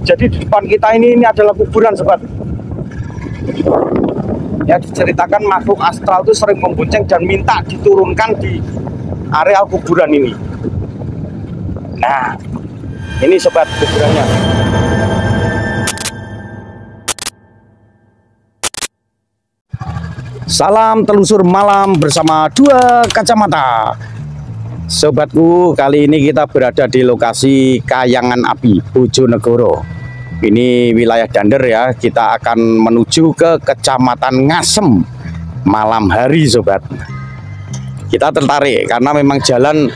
Jadi di depan kita ini adalah kuburan sobat. Ya, diceritakan makhluk astral itu sering membonceng dan minta diturunkan di areal kuburan ini. Nah, ini sobat kuburannya. Salam telusur malam bersama dua kacamata. Sobatku, kali ini kita berada di lokasi Kayangan Api, Bojonegoro. Ini wilayah Dander ya. Kita akan menuju ke Kecamatan Ngasem malam hari sobat. Kita tertarik karena memang jalan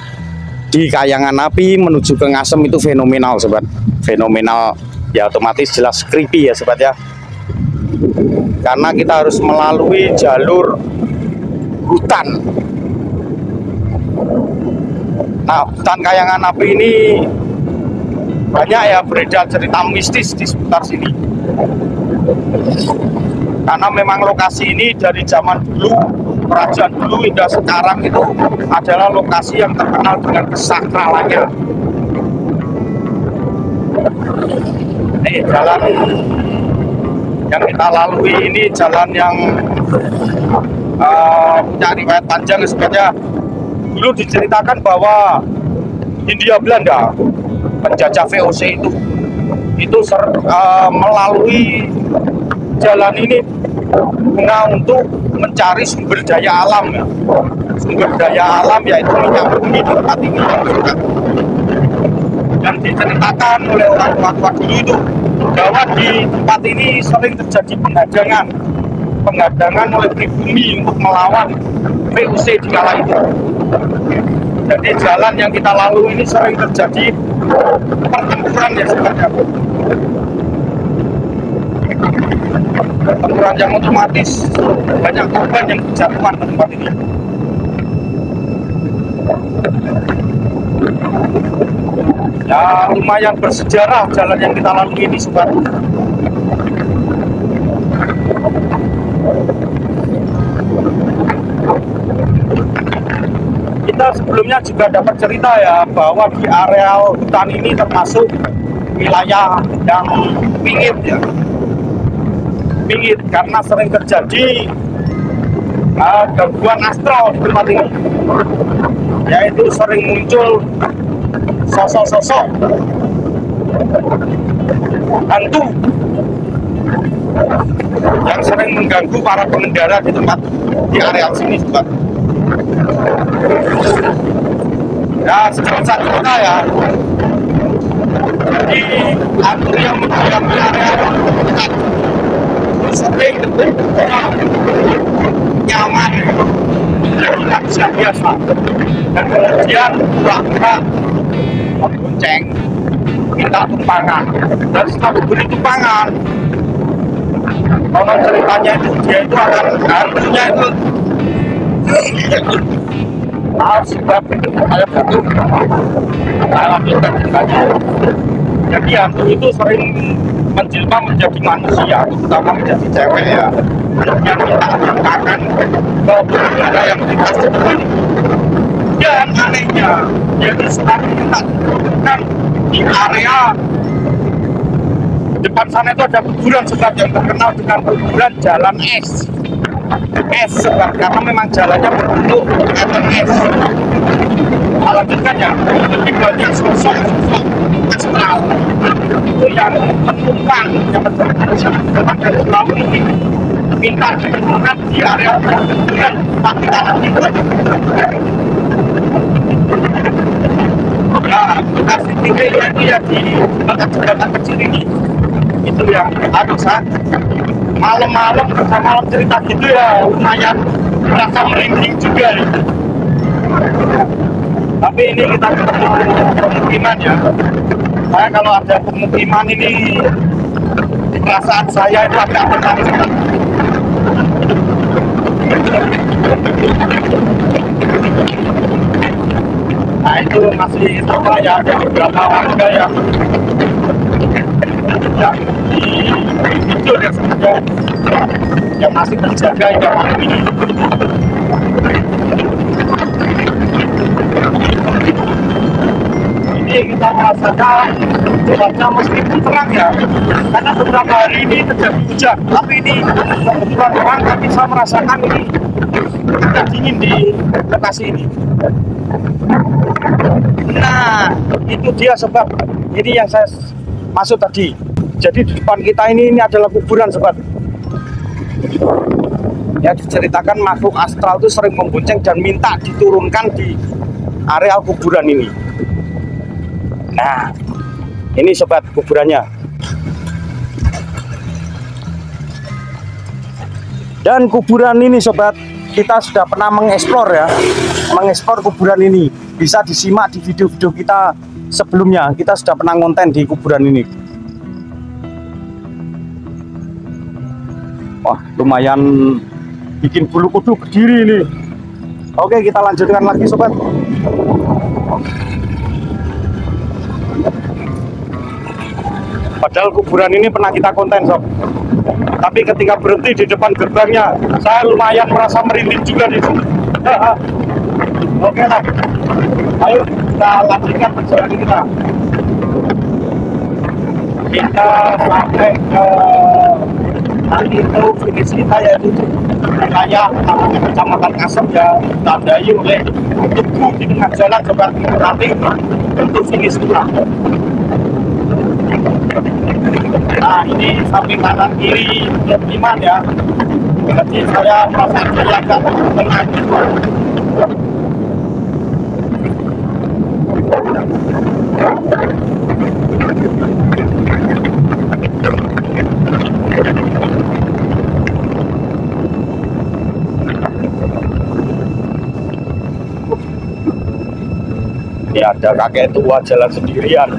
di Kayangan Api menuju ke Ngasem itu fenomenal sobat. Fenomenal ya, otomatis jelas creepy ya sobat ya. Karena kita harus melalui jalur hutan. Nah, hutan Kayangan Api ini banyak ya beredar cerita mistis di sekitar sini. Karena memang lokasi ini dari zaman dulu, kerajaan dulu hingga sekarang itu adalah lokasi yang terkenal dengan kesakralannya. Nih jalan yang kita lalui ini jalan yang punya riwayat panjang sebenarnya. Dulu diceritakan bahwa Hindia Belanda penjajah VOC itu melalui jalan ini guna untuk mencari sumber daya alam ya. Sumber daya alam yaitu minyak bumi di tempat ini. Dan diceritakan oleh orang tua dulu itu bahwa di tempat ini sering terjadi penghadangan oleh pribumi untuk melawan VOC di kala itu. Jadi jalan yang kita lalui ini sering terjadi pertempuran ya sebenarnya. Pertempuran yang otomatis banyak korban yang berjatuhan di tempat ini. Ya lumayan bersejarah jalan yang kita lalui ini sobat. Kita sebelumnya juga dapat cerita ya bahwa di areal hutan ini termasuk wilayah yang pingit ya. Pingit karena sering terjadi gangguan astral di tempat ini. Yaitu sering muncul sosok-sosok hantu yang sering mengganggu para pengendara di tempat di areal sini sobat. Ya sejauh saat kita ya di atur yang menghadapi area hutan sering nyaman tidak bisa biasa dan kemudian pura-pura membonceng minta tumpangan, dan setelah diberi tumpangan konon ceritanya itu dia itu akan hantunya itu sudah kayak begitu. Saya lanjutkan ceritanya. Jadi hantu itu sering menjelma menjadi manusia, terutama menjadi cewek ya, yang minta tumpangan ke pengendara yang melintas di depan. Dan anehnya yaitu setelah kita turunkan di area depan sana itu ada kuburan sobat yang terkenal dengan kuburan jalan es sobat, karena memang jalannya berbentuk pattern es. Lanjutkan ya, lebih banyak sosok astral itu yang menumpang yang mencari selalu ini minta diturunkan di area kuburan tapi tanah itu. Nah, kasih tingginya itu ya di jembatan kecil ini itu yang saat malam-malam malam cerita gitu ya lumayan merasa merinding juga ya. Tapi ini kita ketemu pemukiman ya. Saya kalau ada pemukiman ini perasaan saya itu agak tenang. Nah itu masih sama ya, ada beberapa warga yang hidup ya sebenarnya yang masih terjaga hingga malam ini. Ini kita merasakan cuaca meskipun terang ya, beberapa hari ini terjadi hujan, tapi ini kebetulan terang, tapi saya merasakan ini agak dingin di lokasi ini. Nah, itu dia sobat, ini yang saya maksud tadi. Jadi di depan kita ini adalah kuburan sobat. Ya, diceritakan makhluk astral itu sering membonceng dan minta diturunkan di area kuburan ini. Nah, ini sobat kuburannya. Dan kuburan ini sobat, kita sudah pernah mengeksplor ya, mengeksplor kuburan ini. Bisa disimak di video-video kita sebelumnya, kita sudah pernah konten di kuburan ini. Wah, lumayan bikin bulu kudu berdiri ini. Oke, kita lanjutkan lagi sobat. Padahal kuburan ini pernah kita konten sob, tapi ketika berhenti di depan gerbangnya, saya lumayan merasa merinding juga di sini. Oke lah, ayo kita lanjutkan perjalanan kita. Kita sampai ke nanti itu finish kita, yaitu wilayah Kecamatan Kasem ya, ditandai oleh tebu di tengah jalan sobat. Nanti untuk finish kita. Nah, ini samping kanan kiri pemukiman ya. Jadi saya merasa agak tengah gitu. Ini ada kakek tua jalan sendirian.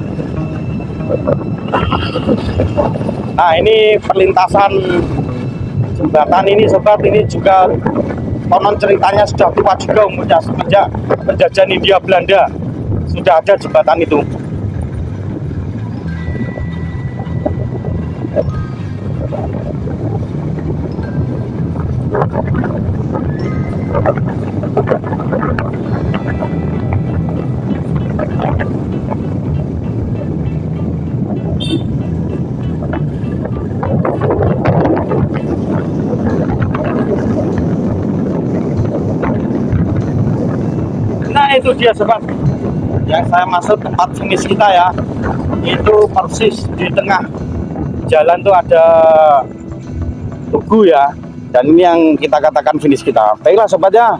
Nah, ini perlintasan jembatan ini sobat, ini juga konon ceritanya sudah tua juga umurnya, semenjak penjajahan Hindia Belanda sudah ada jembatan itu. Nah, itu dia sobat, yang saya maksud tempat finish kita ya, itu persis di tengah jalan tuh ada tugu ya, dan ini yang kita katakan finish kita. Baiklah sobat ya,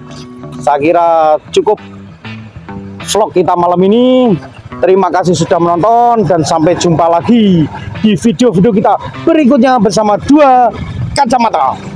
saya kira cukup vlog kita malam ini. Terima kasih sudah menonton dan sampai jumpa lagi di video-video kita berikutnya bersama Dua Kacamata.